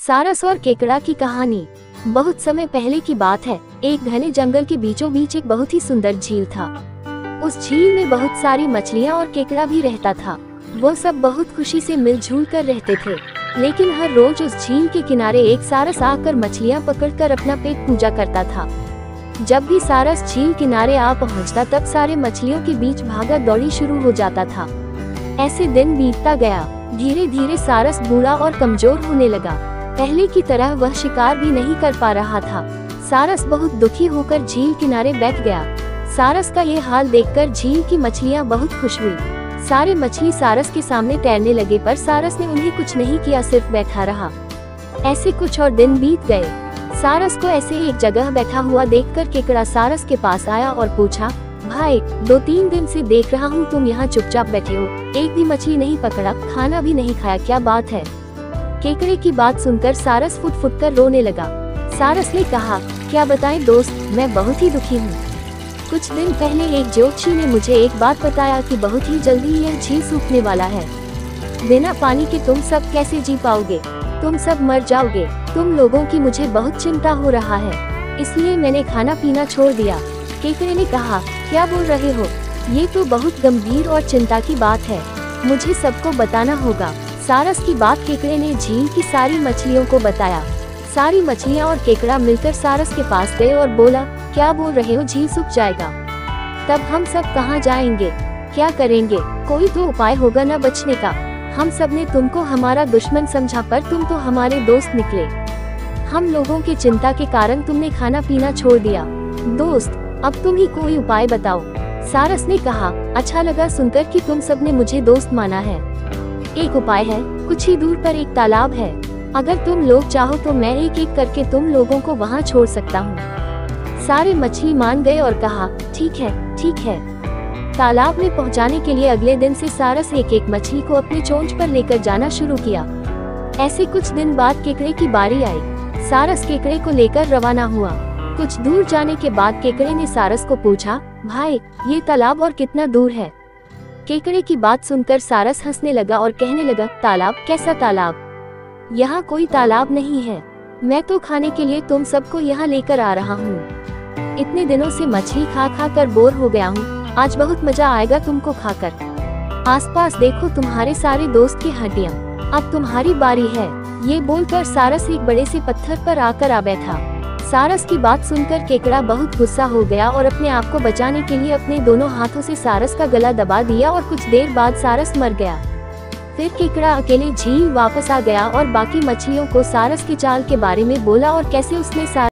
सारस और केकड़ा की कहानी। बहुत समय पहले की बात है। एक घने जंगल के बीचों बीच एक बहुत ही सुंदर झील था। उस झील में बहुत सारी मछलियाँ और केकड़ा भी रहता था। वो सब बहुत खुशी से मिलजुल कर रहते थे। लेकिन हर रोज उस झील के किनारे एक सारस आकर मछलियाँ पकड़कर अपना पेट पूजा करता था। जब भी सारस झील किनारे आ पहुँचता तब सारे मछलियों के बीच भागा दौड़ी शुरू हो जाता था। ऐसे दिन बीतता गया। धीरे धीरे सारस बूढ़ा और कमजोर होने लगा। पहले की तरह वह शिकार भी नहीं कर पा रहा था। सारस बहुत दुखी होकर झील किनारे बैठ गया। सारस का ये हाल देखकर झील की मछलियाँ बहुत खुश हुई। सारे मछली सारस के सामने तैरने लगे, पर सारस ने उन्हें कुछ नहीं किया, सिर्फ बैठा रहा। ऐसे कुछ और दिन बीत गए। सारस को ऐसे एक जगह बैठा हुआ देखकर केकड़ा सारस के पास आया और पूछा, भाई 2-3 दिन से देख रहा हूँ तुम यहाँ चुपचाप बैठे हो, एक भी मछली नहीं पकड़ा, खाना भी नहीं खाया, क्या बात है? केकड़े की बात सुनकर सारस फुट कर रोने लगा। सारस ने कहा, क्या बताएं दोस्त, मैं बहुत ही दुखी हूँ। कुछ दिन पहले एक ज्योतिषी ने मुझे एक बात बताया कि बहुत ही जल्दी यह झील सूखने वाला है। बिना पानी के तुम सब कैसे जी पाओगे? तुम सब मर जाओगे। तुम लोगों की मुझे बहुत चिंता हो रहा है, इसलिए मैंने खाना पीना छोड़ दिया। केकड़े ने कहा, क्या बोल रहे हो? ये तो बहुत गंभीर और चिंता की बात है, मुझे सबको बताना होगा। सारस की बात केकड़े ने झील की सारी मछलियों को बताया। सारी मछलियाँ और केकड़ा मिलकर सारस के पास गए और बोला, क्या बोल रहे हो, झील सूख जाएगा, तब हम सब कहाँ जाएंगे, क्या करेंगे? कोई तो उपाय होगा ना बचने का। हम सब ने तुमको हमारा दुश्मन समझा, पर तुम तो हमारे दोस्त निकले। हम लोगों की चिंता के कारण तुमने खाना पीना छोड़ दिया। दोस्त, अब तुम ही कोई उपाय बताओ। सारस ने कहा, अच्छा लगा सुनकर कि तुम सब ने मुझे दोस्त माना है। एक उपाय है, कुछ ही दूर पर एक तालाब है। अगर तुम लोग चाहो तो मैं एक एक करके तुम लोगों को वहाँ छोड़ सकता हूँ। सारे मछली मान गए और कहा, ठीक है, ठीक है। तालाब में पहुँचाने के लिए अगले दिन से सारस एक एक मछली को अपने चोंच पर लेकर जाना शुरू किया। ऐसे कुछ दिन बाद केकड़े की बारी आई। सारस केकड़े को लेकर रवाना हुआ। कुछ दूर जाने के बाद केकड़े ने सारस को पूछा, भाई ये तालाब और कितना दूर है? केकड़े की बात सुनकर सारस हंसने लगा और कहने लगा, तालाब? कैसा तालाब? यहाँ कोई तालाब नहीं है। मैं तो खाने के लिए तुम सबको यहाँ लेकर आ रहा हूँ। इतने दिनों से मछली खा खा कर बोर हो गया हूँ, आज बहुत मजा आएगा तुमको खाकर। आसपास देखो तुम्हारे सारे दोस्त की हड्डियाँ, अब तुम्हारी बारी है। ये बोलकर सारस एक बड़े से पत्थर पर आकर आ बैठा। सारस की बात सुनकर केकड़ा बहुत गुस्सा हो गया और अपने आप को बचाने के लिए अपने दोनों हाथों से सारस का गला दबा दिया और कुछ देर बाद सारस मर गया। फिर केकड़ा अकेले झील वापस आ गया और बाकी मछलियों को सारस की चाल के बारे में बोला और कैसे उसने